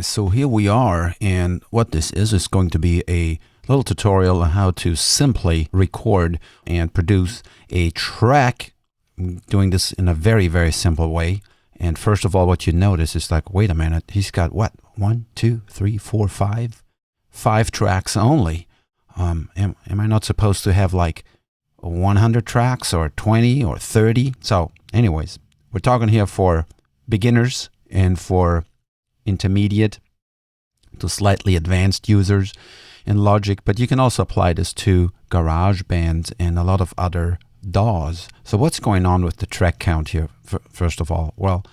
guys, so here we are, and what this is going to be a little tutorial on how to simply record and produce a track. I'm doing this in a very, very simple way. And first of all, what you notice is like, wait a minute, he's got what? 1, 2, 3, 4, 5? 5 tracks only. Am I not supposed to have like 100 tracks or 20 or 30? So anyways, we're talking here for beginners and for intermediate to slightly advanced users in Logic, but you can also apply this to GarageBand and a lot of other DAWs. So what's going on with the track count here, first of all? Well,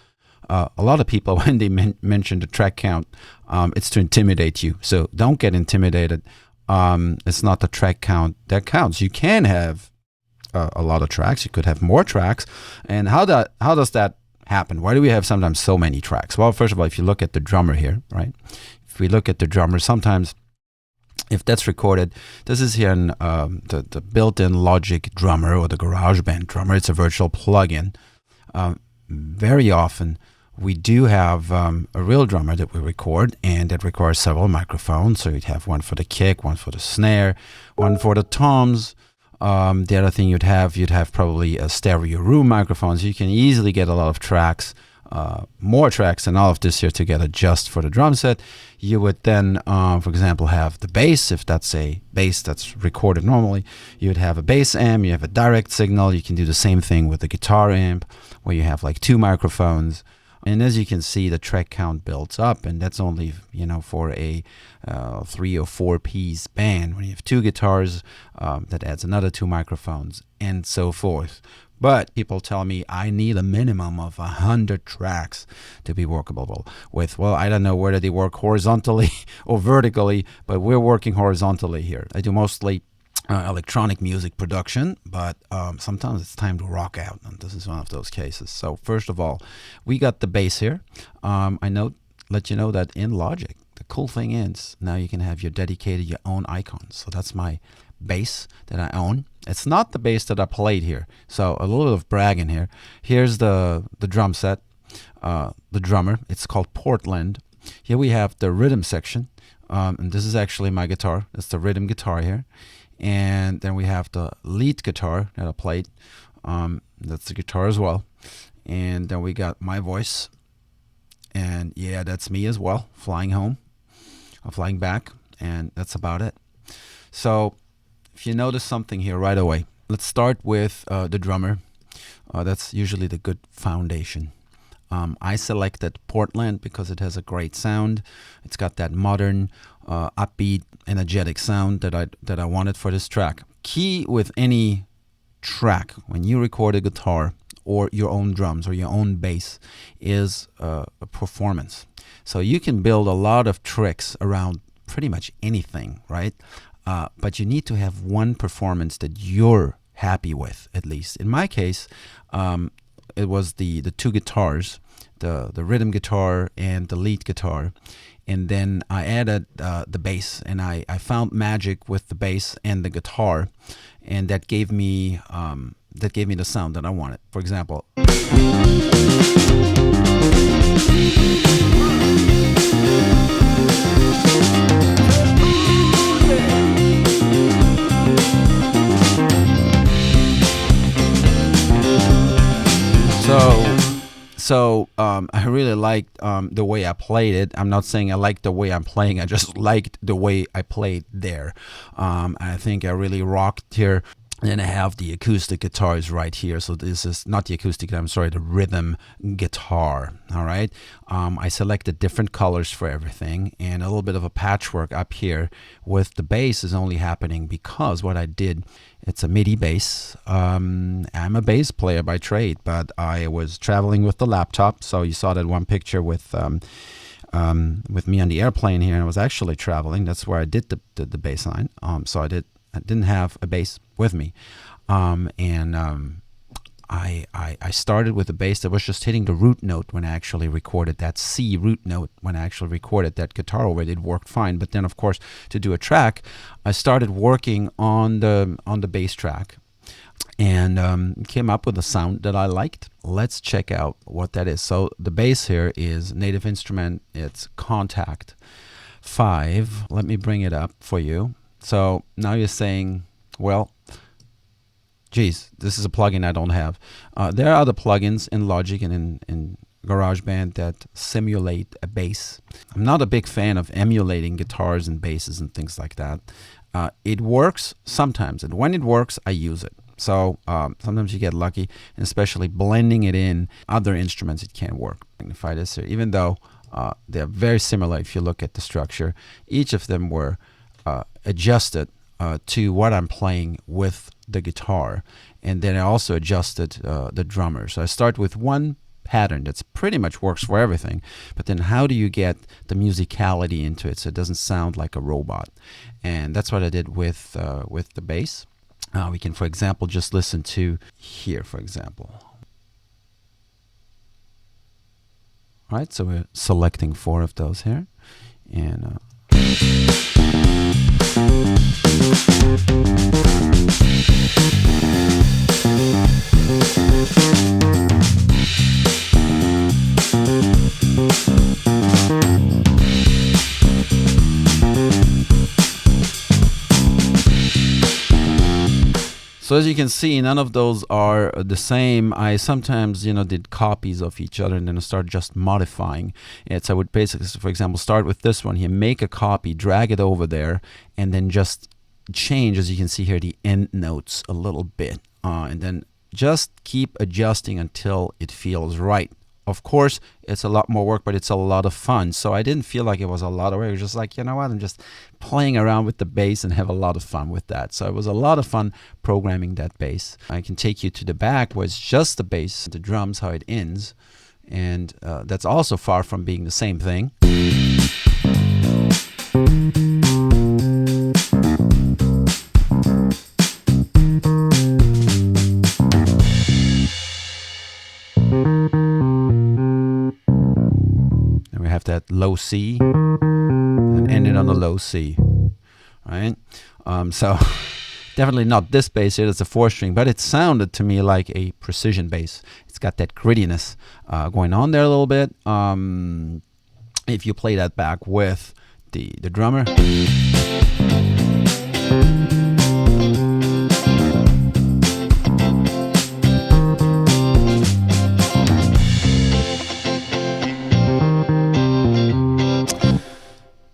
a lot of people, when they mention the track count, it's to intimidate you. So don't get intimidated. It's not the track count that counts. You can have a lot of tracks. You could have more tracks. And how does that happen? Why do we have sometimes so many tracks? Well, first of all, if you look at the drummer here, right? If we look at the drummer, sometimes if that's recorded, this is here in the built-in Logic drummer or the GarageBand drummer. It's a virtual plugin. Very often, we do have a real drummer that we record, and that requires several microphones. So you'd have one for the kick, one for the snare, one for the toms. The other thing you'd have probably a stereo room microphone. So you can easily get a lot of tracks, more tracks than all of this here together just for the drum set. You would then, for example, have the bass. If that's a bass that's recorded normally, you'd have a bass amp, you have a direct signal. You can do the same thing with the guitar amp, where you have like 2 microphones. And as you can see, the track count builds up, and that's only, for a 3 or 4 piece band. When you have 2 guitars, that adds another 2 microphones, and so forth. But people tell me I need a minimum of 100 tracks to be workable with. Well, I don't know whether they work horizontally or vertically, but we're working horizontally here. I do mostly electronic music production, but sometimes it's time to rock out, and this is one of those cases. So first of all, we got the bass here. Let you know that in Logic, the cool thing is now you can have your own icons. So that's my bass that I own. It's not the bass that I played here, so a little bit of bragging here. Here's the drum set, the drummer. It's called Portland. Here we have the rhythm section, and this is actually my guitar. It's the rhythm guitar here. And then we have the lead guitar that I played. That's the guitar as well. And then we got my voice. And yeah, that's me as well, flying home. I'm flying back. And that's about it. So if you notice something here right away, let's start with the drummer. That's usually the good foundation. I selected Portland because it has a great sound. It's got that modern, upbeat, energetic sound that I wanted for this track. Key with any track when you record a guitar or your own drums or your own bass is a performance. So you can build a lot of tricks around pretty much anything, right? But you need to have one performance that you're happy with, at least. In my case, it was the 2 guitars, the rhythm guitar and the lead guitar. And then I added the bass, and I found magic with the bass and the guitar, and that gave me the sound that I wanted. For example, So I really liked the way I played it. I'm not saying I liked the way I'm playing. I just liked the way I played there. I think I really rocked here. And then I have the acoustic guitars right here. So this is not the acoustic, I'm sorry, the rhythm guitar. All right. I selected different colors for everything, and a little bit of a patchwork up here with the bass is only happening because what I did, it's a MIDI bass. I'm a bass player by trade, but I was traveling with the laptop. So you saw that one picture with me on the airplane here, and I was actually traveling. That's where I did the bass line. So I didn't have a bass with me, I started with a bass that was just hitting the root note when I actually recorded that C root note. When I actually recorded that guitar over it worked fine. But then, of course, to do a track, I started working on the bass track, and came up with a sound that I liked. Let's check out what that is. So the bass here is native instrument. It's Contact 5. Let me bring it up for you. So now you're saying, well, geez, this is a plugin I don't have. There are other plugins in Logic and in GarageBand that simulate a bass. I'm not a big fan of emulating guitars and basses and things like that. It works sometimes, and when it works, I use it. So sometimes you get lucky, and especially blending it in other instruments, it can work. Magnify this here, even though they're very similar. If you look at the structure, each of them were adjusted to what I'm playing with the guitar, and then I also adjusted the drummer. So I start with one pattern that's pretty much works for everything, but then how do you get the musicality into it so it doesn't sound like a robot? And that's what I did with the bass. We can, for example, just listen to here, for example. All right, so we're selecting 4 of those here, and so as you can see, none of those are the same. I sometimes, did copies of each other and then start just modifying it. So I would basically, for example, start with this one here, make a copy, drag it over there, and then just change, as you can see here, the end notes a little bit. And then just keep adjusting until it feels right. Of course, it's a lot more work, but it's a lot of fun. So I didn't feel like it was a lot of work. It was just like, you know what, I'm just playing around with the bass and have a lot of fun with that. So it was a lot of fun programming that bass. I can take you to the back where it's just the bass, the drums, how it ends. And that's also far from being the same thing. That low C and ended on the low C, right? So definitely not this bass here, that's a 4-string, but it sounded to me like a precision bass. It's got that grittiness going on there a little bit. If you play that back with the drummer.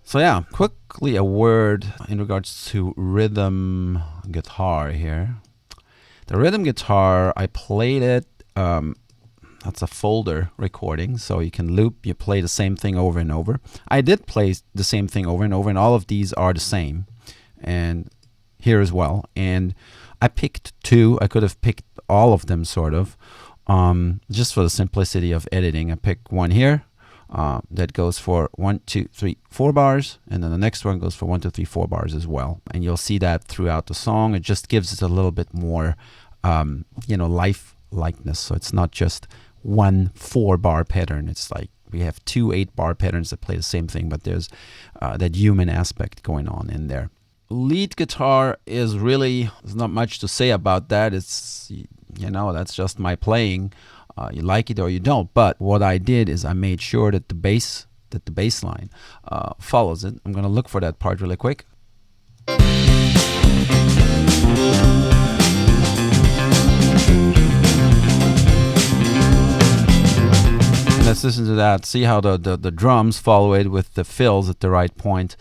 So yeah, quickly a word in regards to rhythm guitar here. The rhythm guitar, I played it, that's a folder recording, so you can loop, you play the same thing over and over. I did play the same thing over and over, and all of these are the same, and here as well. And I picked 2, I could have picked all of them sort of, just for the simplicity of editing. I picked one here. That goes for 1, 2, 3, 4 bars, and then the next one goes for 1, 2, 3, 4 bars as well. And you'll see that throughout the song. It just gives it a little bit more, life-likeness. So it's not just one 4-bar pattern. It's like we have 2 8-bar patterns that play the same thing, but there's that human aspect going on in there. Lead guitar is really, there's not much to say about that. It's, that's just my playing. You like it or you don't, but what I did is I made sure that the bass line follows it. I'm going to look for that part really quick. Let's listen to that. See how the drums follow it with the fills at the right point,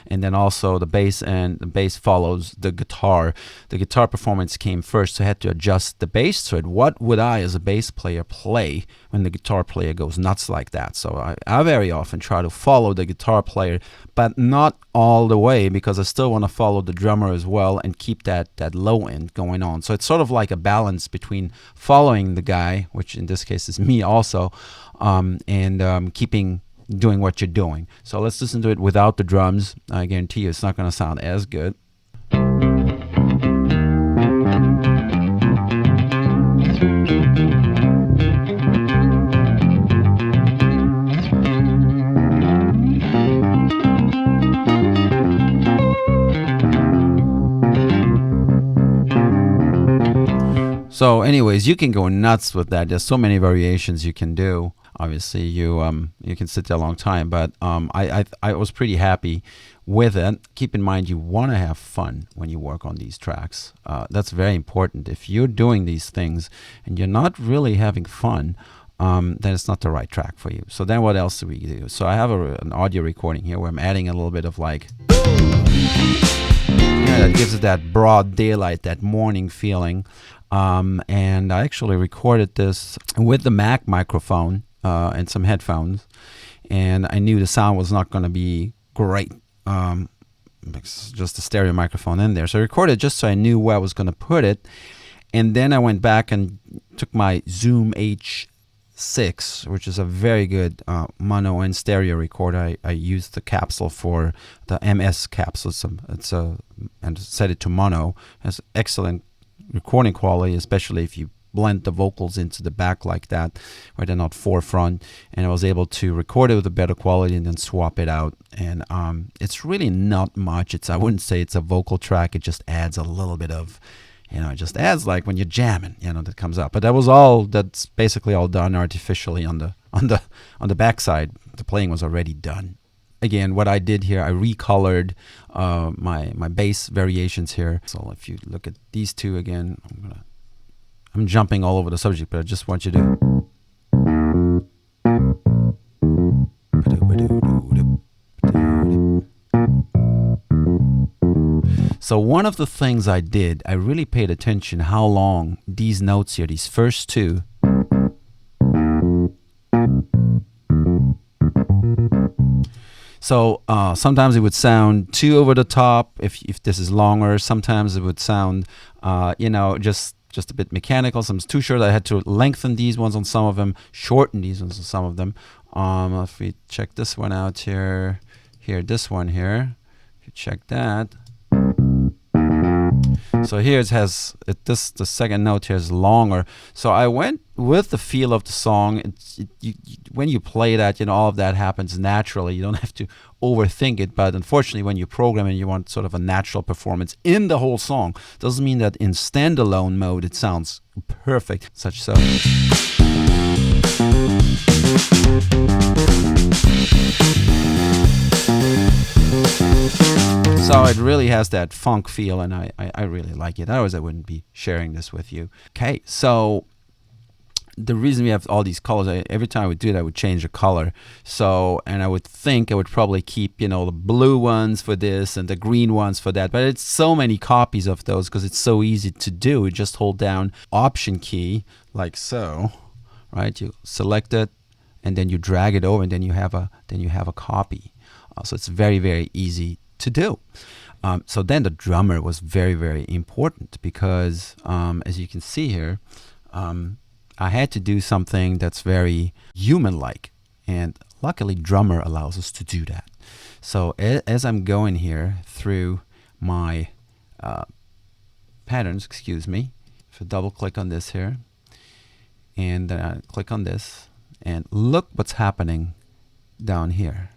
and then also the bass, and the bass follows the guitar. The guitar performance came first, so I had to adjust the bass to it. What would I, as a bass player, play when the guitar player goes nuts like that? So I very often try to follow the guitar player, but not all the way, because I still want to follow the drummer as well and keep that low end going on. So it's sort of like a balance between following the guy, which in this case is me also, and keeping doing what you're doing. So let's listen to it without the drums. I guarantee you it's not going to sound as good. So anyways, you can go nuts with that. There's so many variations you can do. Obviously, you can sit there a long time, but I was pretty happy with it. Keep in mind, you want to have fun when you work on these tracks. That's very important. If you're doing these things and you're not really having fun, then it's not the right track for you. So then what else do we do? So I have an audio recording here where I'm adding a little bit of like, yeah, that gives it that broad daylight, that morning feeling. And I actually recorded this with the Mac microphone and some headphones, and I knew the sound was not going to be great. It's just a stereo microphone in there, so I recorded just so I knew where I was going to put it. And then I went back and took my Zoom H6, which is a very good mono and stereo recorder. I used the capsule for the MS capsule. And set it to mono. It has excellent recording quality, especially if you blend the vocals into the back like that, where they're not forefront. And I was able to record it with a better quality and then swap it out. And it's really not much. I wouldn't say it's a vocal track. It just adds a little bit of, it just adds like when you're jamming, that comes up. But that's basically all done artificially on the backside. The playing was already done. Again, what I did here, I recolored my bass variations here. So if you look at these two again, I'm jumping all over the subject, but I just want you to. So one of the things I did, I really paid attention how long these notes here, these first two. So sometimes it would sound too over the top if this is longer. Sometimes it would sound, just a bit mechanical. Sometimes too short. I had to lengthen these ones on some of them, shorten these ones on some of them. If we check this one out here, this one here, if you check that. So here the second note here is longer. So I went with the feel of the song. When you play that, all of that happens naturally. You don't have to overthink it. But unfortunately, when you program and you want sort of a natural performance in the whole song, doesn't mean that in standalone mode it sounds perfect. Such so. So it really has that funk feel, and I really like it. Otherwise, I wouldn't be sharing this with you. Okay, so the reason we have all these colors, every time I would do it, I would change the color. So, and I would think I would probably keep, the blue ones for this and the green ones for that. But it's so many copies of those because it's so easy to do. You just hold down Option key like so, right? You select it, and then you drag it over, and then you have a copy. So it's very, very easy to do. So then the drummer was very, very important because as you can see here, I had to do something that's very human-like, and luckily drummer allows us to do that. So as I'm going here through my patterns, if I double click on this here, and then I click on this, and look what's happening down here.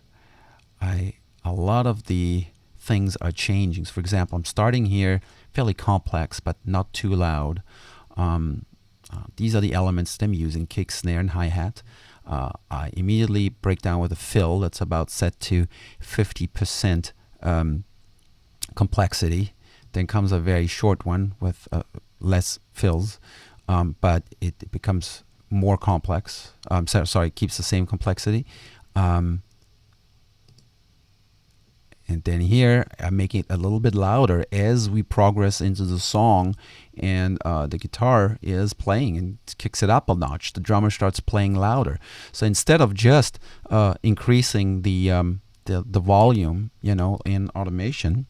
A lot of the things are changing. So for example, I'm starting here fairly complex but not too loud. These are the elements that I'm using: kick, snare, and hi-hat. I immediately break down with a fill that's about set to 50% complexity. Then comes a very short one with less fills, but it becomes more complex. Sorry, keeps the same complexity. And then here, I'm making it a little bit louder as we progress into the song, and the guitar is playing and kicks it up a notch. The drummer starts playing louder. So instead of just increasing the volume, in automation,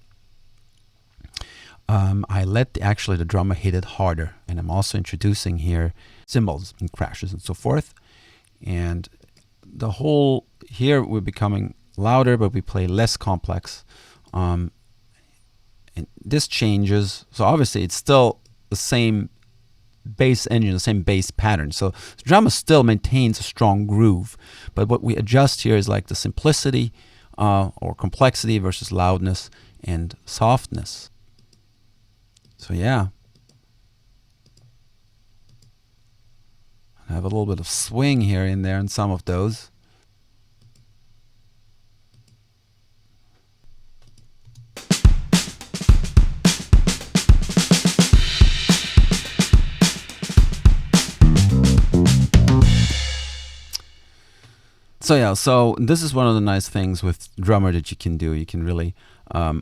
I let the drummer hit it harder. And I'm also introducing here cymbals and crashes and so forth. And the whole, here we're becoming louder, but we play less complex. And this changes. So obviously it's still the same bass engine, the same bass pattern. So the drummer still maintains a strong groove. But what we adjust here is like the simplicity or complexity versus loudness and softness. So yeah. I have a little bit of swing here in there in some of those. So yeah, so this is one of the nice things with drummer that you can do. You can really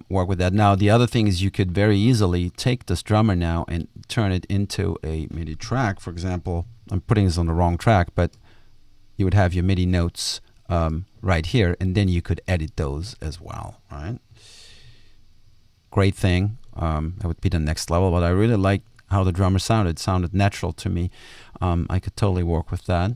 work with that. Now the other thing is you could very easily take this drummer now and turn it into a MIDI track. For example, I'm putting this on the wrong track, but you would have your MIDI notes right here, and then you could edit those as well, right? Great thing. That would be the next level, but I really like how the drummer sounded. It sounded natural to me. I could totally work with that.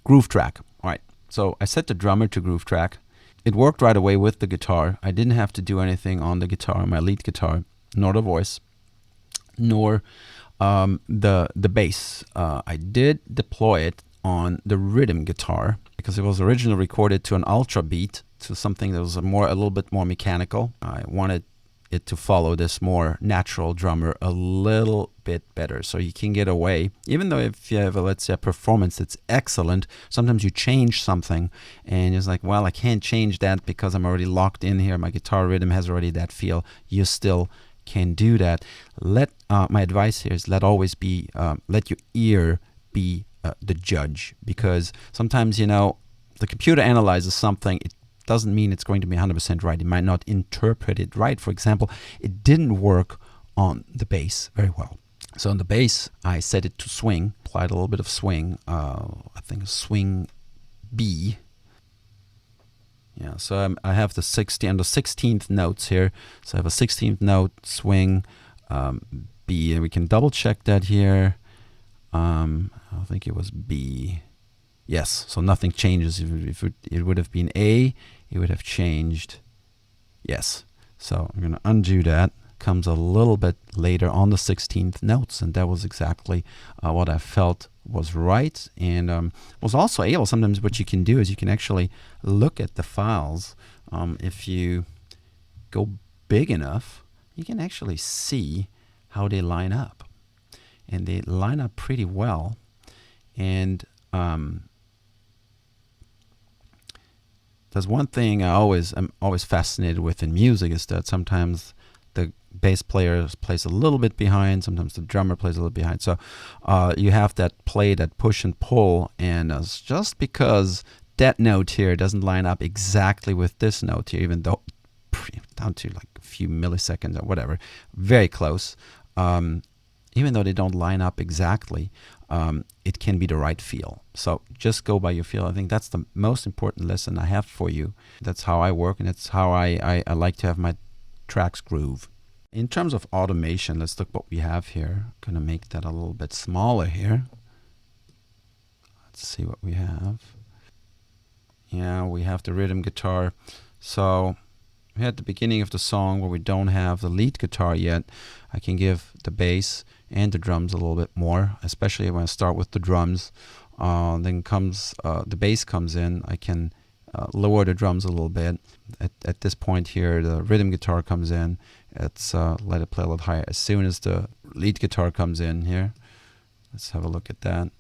Groove track. All right, so I set the drummer to groove track. It worked right away with the guitar. I didn't have to do anything on the guitar, my lead guitar, nor the voice, nor the bass. I did deploy it on the rhythm guitar because it was originally recorded to an ultra beat, to something that was a little bit more mechanical. I wanted it to follow this more natural drummer a little bit better, so you can get away. Even though if you have let's say a performance that's excellent, sometimes you change something and it's like, well, I can't change that because I'm already locked in here. My guitar rhythm has already that feel. You still can do that. My advice here is let your ear be the judge, because sometimes, you know, the computer analyzes something. It doesn't mean it's going to be 100% right. It might not interpret it right. For example, it didn't work on the bass very well. So on the bass, I set it to swing, applied a little bit of swing, I think a swing B. Yeah, so I have the 16th notes here. So I have a 16th note swing B, and we can double check that here. I think it was B. Yes, so nothing changes. If it would have been A, it would have changed. Yes, so I'm going to undo that. Comes a little bit later on the 16th notes, and that was exactly what I felt was right, and was also able. Sometimes what you can do is you can actually look at the files. If you go big enough, you can actually see how they line up, and they line up pretty well. And there's one thing I'm always fascinated with in music, is that sometimes the bass player plays a little bit behind, sometimes the drummer plays a little behind. So you have that push and pull, and just because that note here doesn't line up exactly with this note here, even though down to like a few milliseconds or whatever, very close, even though they don't line up exactly, it can be the right feel. So just go by your feel. I think that's the most important lesson I have for you. That's how I work, and that's how I like to have my tracks groove. In terms of automation, let's look what we have here. I'm going to make that a little bit smaller here. Let's see what we have. Yeah, we have the rhythm guitar. So we're at the beginning of the song where we don't have the lead guitar yet. I can give the bass and the drums a little bit more, especially when I start with the drums. Then comes the bass comes in. I can lower the drums a little bit. At this point here, the rhythm guitar comes in. It's let it play a little higher. As soon as the lead guitar comes in here, let's have a look at that.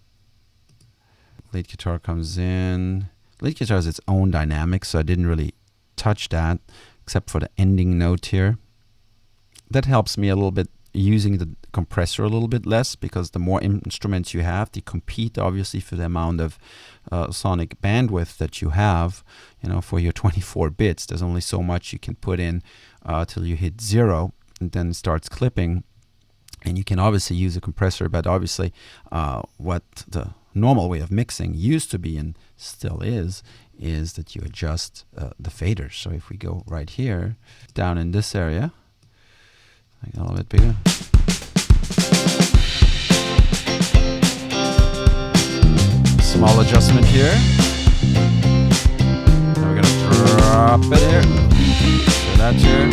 Lead guitar comes in. Lead guitar has its own dynamics, so I didn't really touch that except for the ending note here. That helps me a little bit using the compressor a little bit less, because the more instruments you have, they compete obviously for the amount of sonic bandwidth that you have. You know, for your 24 bits, there's only so much you can put in till you hit 0, and then it starts clipping. And you can obviously use a compressor, but obviously what the normal way of mixing used to be, and still is that you adjust the faders. So if we go right here, down in this area, a little bit bigger. Small adjustment here. Then we're gonna drop it here. So that's here.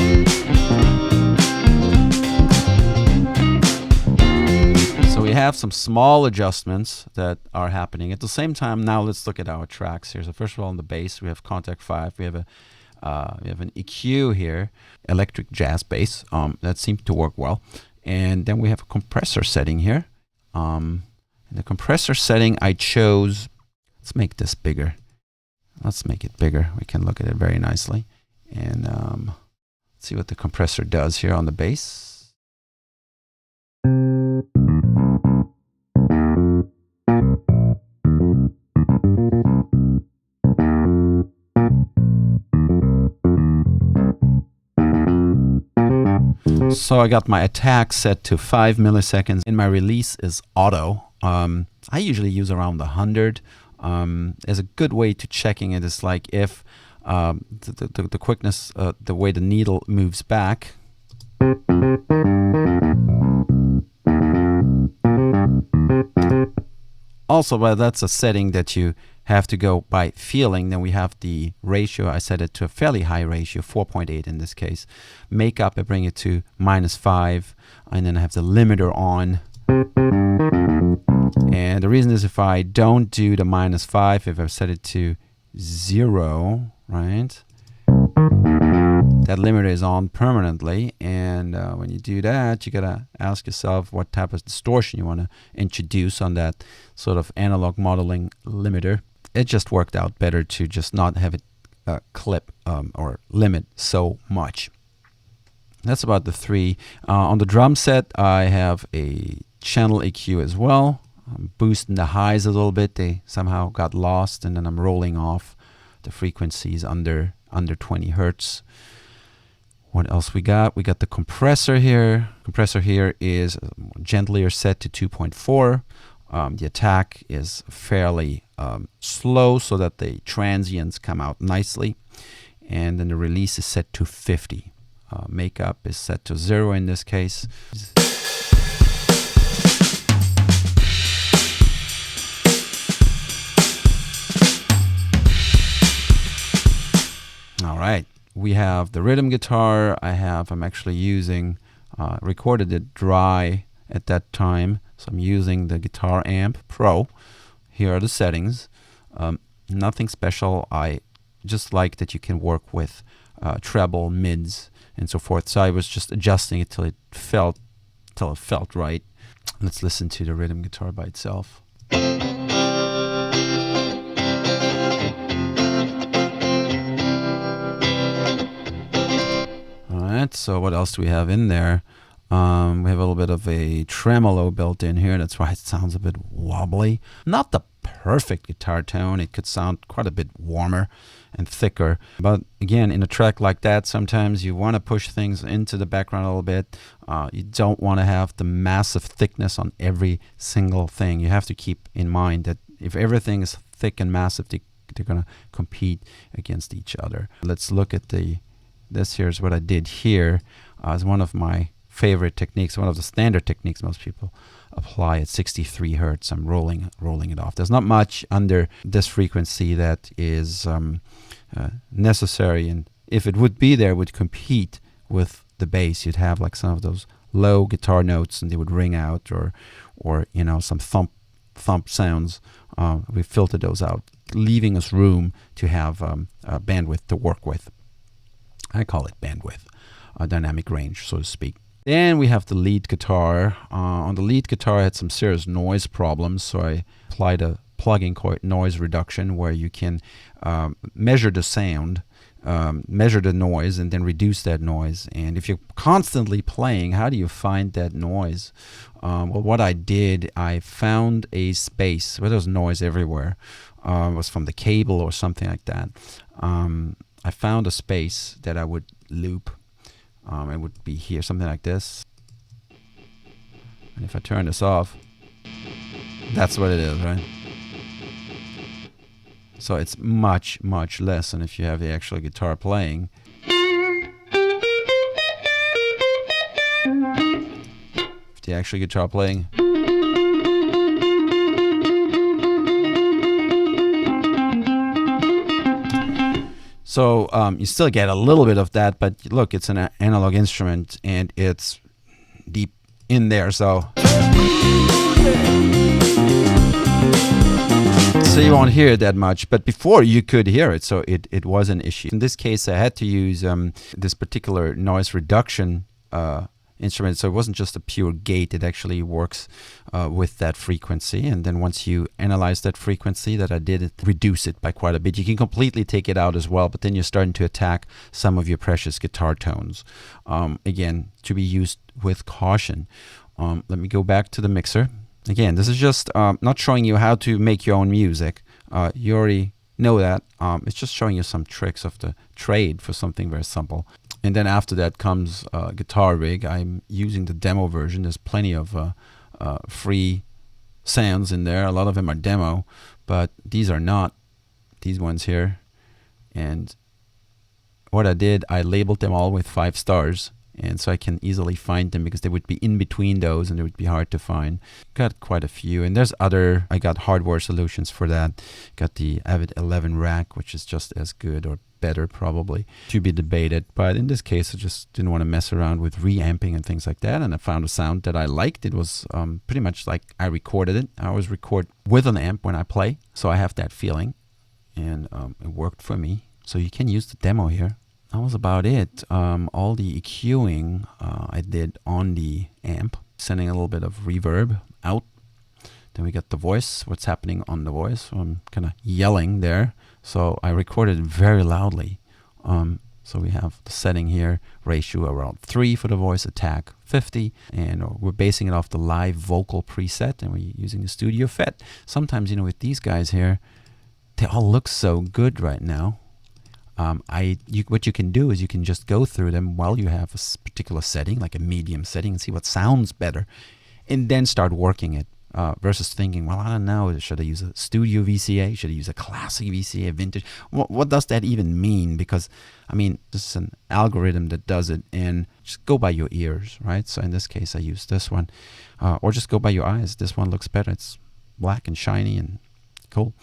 So we have some small adjustments that are happening at the same time. Now let's look at our tracks here. So first of all, on the bass, we have contact 5. We have an EQ here, electric jazz bass. That seemed to work well. And then we have a compressor setting here. And In the compressor setting, I chose, let's make this bigger. Let's make it bigger. We can look at it very nicely. And let's see what the compressor does here on the bass. So I got my attack set to 5 milliseconds, and my release is auto. I usually use around 100. As a good way to checking it is like if the quickness, the way the needle moves back. Also, well, that's a setting that you have to go by feeling. Then we have the ratio. I set it to a fairly high ratio, 4.8 in this case. Makeup, I bring it to -5, and then I have the limiter on. And the reason is if I don't do the -5, if I set it to 0, right? That limiter is on permanently, and when you do that, you gotta ask yourself what type of distortion you want to introduce on that sort of analog modeling limiter. It just worked out better to just not have it clip or limit so much. That's about the three. On the drum set, I have a channel EQ as well. I'm boosting the highs a little bit. They somehow got lost, and then I'm rolling off the frequencies under 20 hertz. What else we got? We got the compressor here. Compressor here is gentlier set to 2.4. The attack is fairly slow so that the transients come out nicely. And then the release is set to 50. Makeup is set to 0 in this case. All right. We have the rhythm guitar. I'm actually using, recorded it dry at that time. So I'm using the Guitar Amp Pro. Here are the settings. Nothing special. I just like that you can work with treble, mids, and so forth. So I was just adjusting it till it felt right. Let's listen to the rhythm guitar by itself. Alright, so what else do we have in there? We have a little bit of a tremolo built in here. That's why it sounds a bit wobbly. Not the perfect guitar tone. It could sound quite a bit warmer and thicker. But again, in a track like that, sometimes you want to push things into the background a little bit. You don't want to have the massive thickness on every single thing. You have to keep in mind that if everything is thick and massive, they're going to compete against each other. Let's look at this. Here's what I did here. It's one of my favorite techniques, one of the standard techniques most people apply at 63 hertz. I'm rolling it off. There's not much under this frequency that is necessary, and if it would be there, it would compete with the bass. You'd have like some of those low guitar notes, and they would ring out, or you know, some thump sounds. We filtered those out, leaving us room to have bandwidth to work with. I call it bandwidth, dynamic range, so to speak. Then we have the lead guitar. On the lead guitar, I had some serious noise problems, so I applied a plugin called noise reduction, where you can measure the sound, measure the noise, and then reduce that noise. And if you're constantly playing, how do you find that noise? Well, what I did, I found a space where there was noise everywhere. It was from the cable or something like that. I found a space that I would loop. It would be here, something like this. And if I turn this off, that's what it is, right? So it's much, much less than if you have the actual guitar playing. If the actual guitar playing. So you still get a little bit of that, but look, it's an analog instrument and it's deep in there, so you won't hear it that much. But before you could hear it, so it was an issue. In this case, I had to use this particular noise reduction instrument. So it wasn't just a pure gate. It actually works with that frequency. And then once you analyze that frequency that I did, it reduce it by quite a bit. You can completely take it out as well, but then you're starting to attack some of your precious guitar tones. Again, to be used with caution. Let me go back to the mixer. Again, this is just not showing you how to make your own music. You already know that. It's just showing you some tricks of the trade for something very simple. And then after that comes Guitar Rig. I'm using the demo version. There's plenty of free sounds in there. A lot of them are demo, but these are not. These ones here. And what I did, I labeled them all with 5 stars. And so I can easily find them because they would be in between those and they would be hard to find. Got quite a few. And there's other, I got hardware solutions for that. Got the Avid 11 rack, which is just as good or better probably, to be debated. But in this case, I just didn't want to mess around with reamping and things like that. And I found a sound that I liked. It was pretty much like I recorded it. I always record with an amp when I play. So I have that feeling. And it worked for me. So you can use the demo here. That was about it. All the EQing I did on the amp, sending a little bit of reverb out. Then we got the voice, what's happening on the voice. I'm kind of yelling there. So I recorded very loudly. So we have the setting here, ratio around 3 for the voice, attack 50. And we're basing it off the live vocal preset, and we're using the Studio FET. Sometimes, you know, with these guys here, they all look so good right now. What you can do is you can just go through them while you have a particular setting, like a medium setting, and see what sounds better, and then start working it versus thinking, well, I don't know, should I use a studio VCA? Should I use a classic VCA, a vintage? What does that even mean? Because, I mean, this is an algorithm that does it, and just go by your ears, right? So in this case, I use this one, or just go by your eyes. This one looks better. It's black and shiny and cool.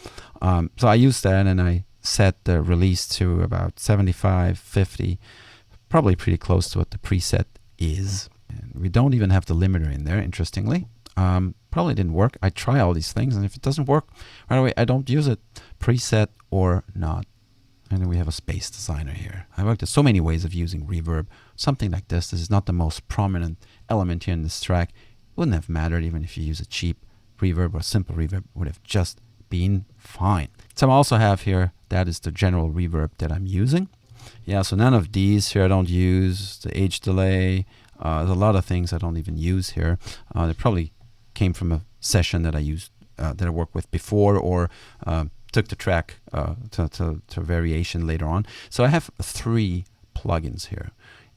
So I use that, and I set the release to about 75, 50, probably pretty close to what the preset is. And we don't even have the limiter in there, interestingly. Probably didn't work. I try all these things, and if it doesn't work right away, I don't use it, preset or not. And then we have a space designer here. I worked at so many ways of using reverb. Something like this. This is not the most prominent element here in this track. Wouldn't have mattered even if you use a cheap reverb or simple reverb. Would have just been fine. So I also have here, that is the general reverb that I'm using. Yeah, so none of these here I don't use. The age delay, there's a lot of things I don't even use here. They probably came from a session that I used, that I worked with before, or took the track to variation later on. So I have 3 plugins here.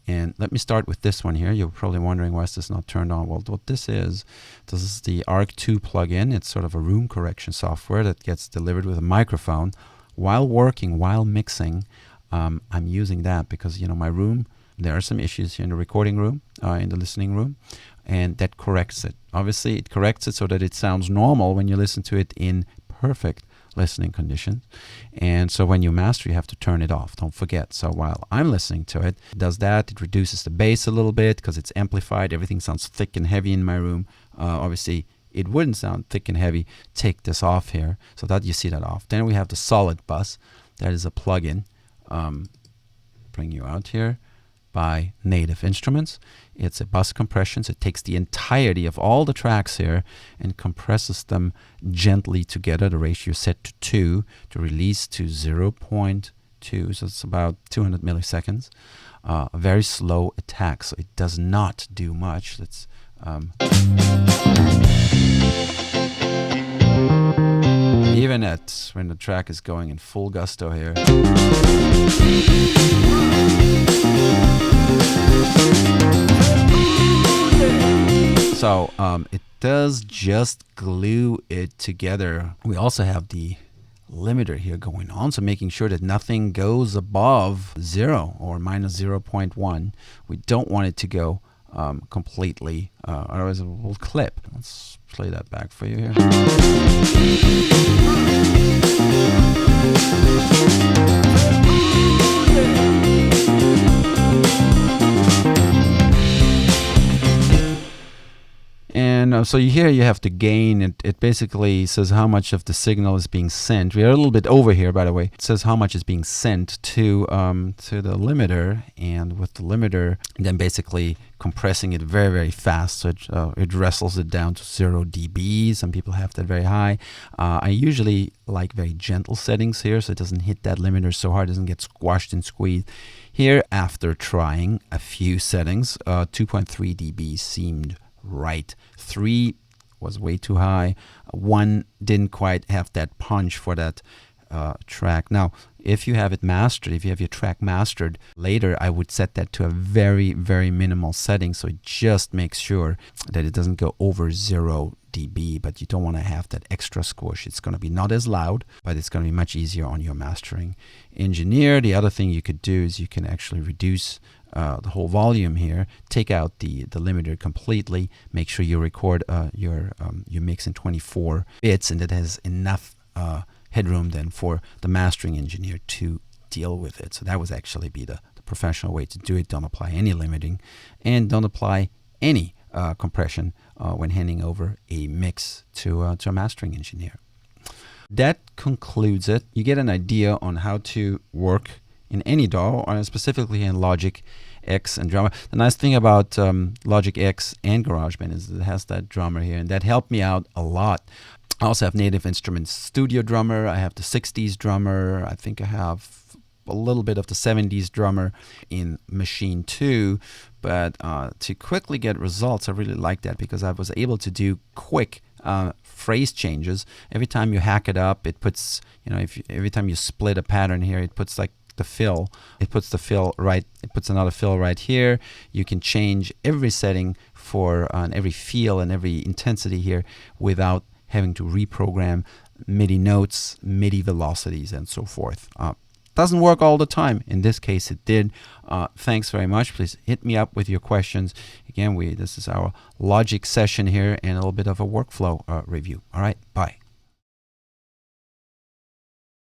And let me start with this one here. You're probably wondering, why is this not turned on? Well, what this is the ARC2 plugin. It's sort of a room correction software that gets delivered with a microphone. While working, while mixing, I'm using that because, you know, my room, there are some issues here in the recording room, in the listening room, and that corrects it. Obviously, it corrects it so that it sounds normal when you listen to it in perfect listening conditions. And so when you master, you have to turn it off. Don't forget. So while I'm listening to it, it does that. It reduces the bass a little bit because it's amplified. Everything sounds thick and heavy in my room. Obviously, it wouldn't sound thick and heavy. Take this off here so that you see that off. Then we have the solid bus. That is a plugin. Bring you out here by Native Instruments. It's a bus compression. So it takes the entirety of all the tracks here and compresses them gently together. The ratio is set to 2 to release to 0.2. So it's about 200 milliseconds. A very slow attack. So it does not do much. Let's even at when the track is going in full gusto here. So it does just glue it together. We also have the limiter here going on, so making sure that nothing goes above 0 or minus 0.1. We don't want it to go completely, otherwise it will clip. Let's play that back for you here. And And so here you have the gain. It basically says how much of the signal is being sent. We are a little bit over here, by the way. It says how much is being sent to the limiter, and with the limiter, then basically compressing it very, very fast. So it wrestles it down to 0 dB. Some people have that very high. I usually like very gentle settings here, so it doesn't hit that limiter so hard, it doesn't get squashed and squeezed. Here, after trying a few settings, 2.3 dB seemed right. 3 was way too high. 1 didn't quite have that punch for that track. Now, if you have it mastered, if you have your track mastered later, I would set that to a very, very minimal setting, so it just makes sure that it doesn't go over 0 dB, but you don't want to have that extra squish. It's going to be not as loud, but it's going to be much easier on your mastering engineer. The other thing you could do is you can actually reduce the whole volume here, take out the limiter completely, make sure you record your mix in 24 bits, and that has enough headroom then for the mastering engineer to deal with it. So that would actually be the professional way to do it. Don't apply any limiting, and don't apply any compression when handing over a mix to a mastering engineer. That concludes it. You get an idea on how to work in any DAW, or specifically in Logic X and Drummer. The nice thing about Logic X and GarageBand is it has that drummer here, and that helped me out a lot. I also have Native Instruments Studio Drummer. I have the 60s drummer. I think I have a little bit of the 70s drummer in Machine 2. But to quickly get results, I really like that, because I was able to do quick phrase changes. Every time you hack it up, it puts, every time you split a pattern here, it puts like the fill. It puts the fill right. It puts another fill right here. You can change every setting for every feel and every intensity here without having to reprogram MIDI notes, MIDI velocities, and so forth. Doesn't work all the time. In this case, it did. Thanks very much. Please hit me up with your questions. Again, this is our Logic session here and a little bit of a workflow review. All right, bye.